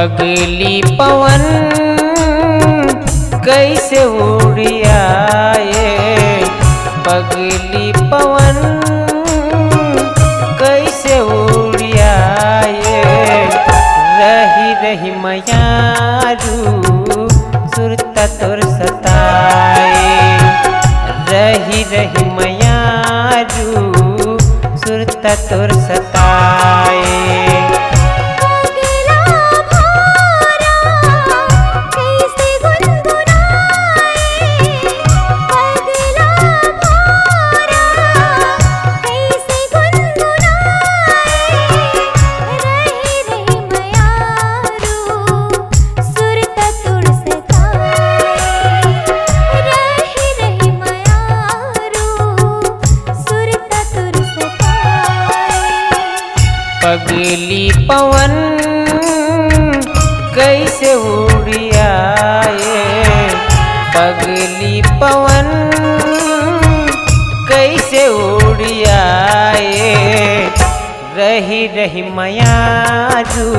पगली पवन कैसे उड़ियाए, पगली पवन कैसे उड़ियाए। रही रही मयारू सुरता तोर सताए, रही रही मयारू सुरता तोर सताए। पगली पवन कैसे उड़ियाए, पगली पवन कैसे उड़ियाए। रही रही मयारू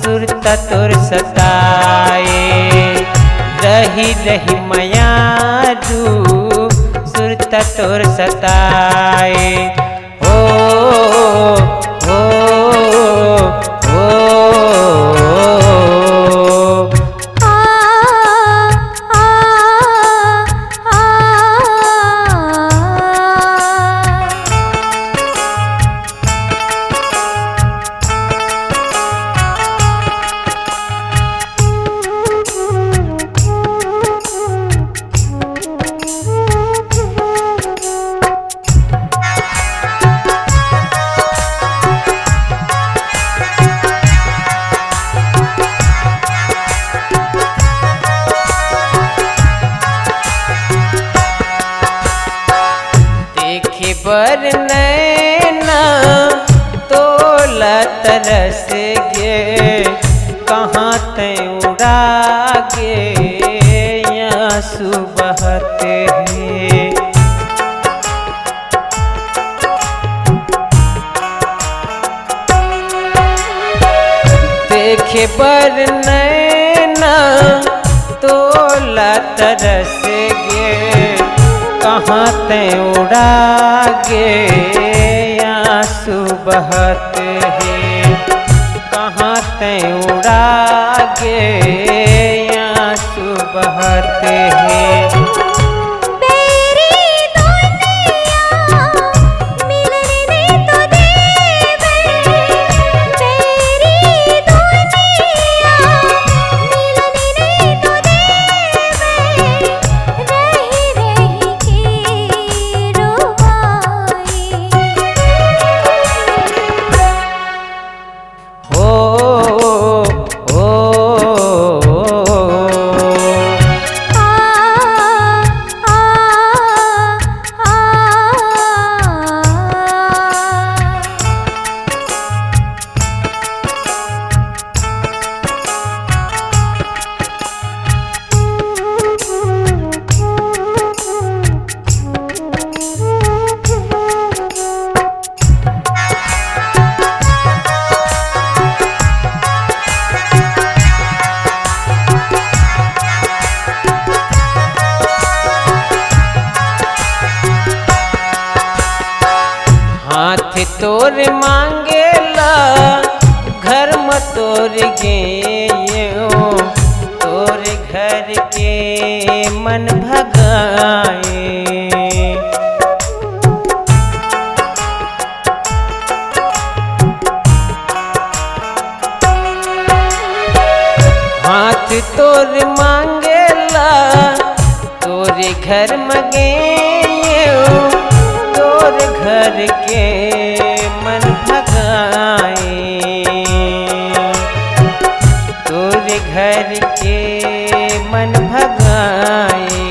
सुरता तोर सताए, रही रही मयारू सुरता तोर सताए। बर नैना तोला तरस गे, कहाँ ते उड़ा गे आंसू बहते हैं। देखे बर नैना तोला तरस गे, कहाँ ते उड़ा गे आंसू बहते हैं, कहाँ ते उड़ा गे आंसू बहते हैं। हाथ तोर मांगेला घर में तोर गे, तोर घर के मन भगाए। हाथ तोर मांगेला तोर घर में गे, तोर घर के मन भगाए, तोर घर के मन भगाए।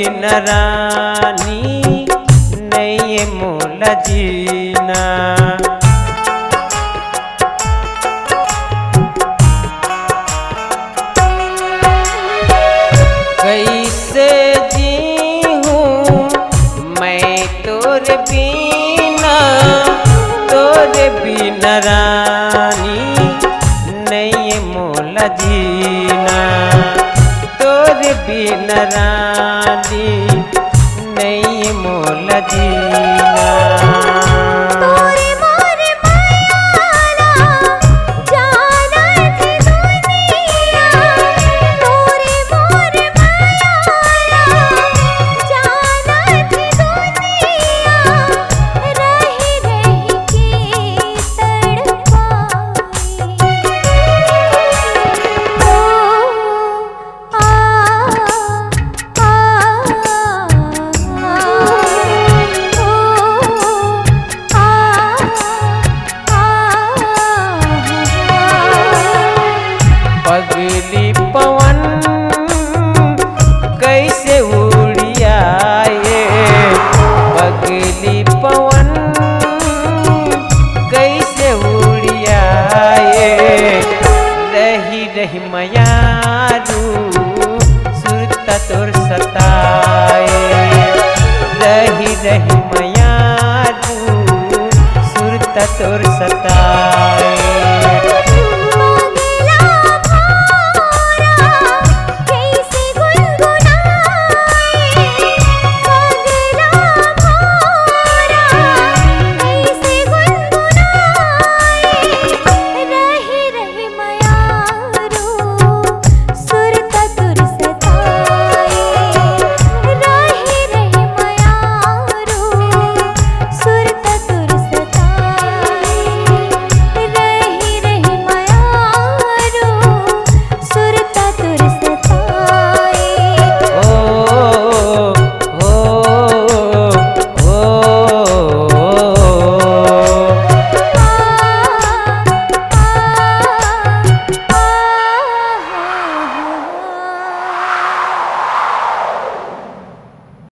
बिन रानी नहीं मोल जीना। कैसे जी हूँ मैं तोरे बिना, तोरे बिना रानी नहीं मोल जीना, तोरे बिना रानी नहीं मोल जीना।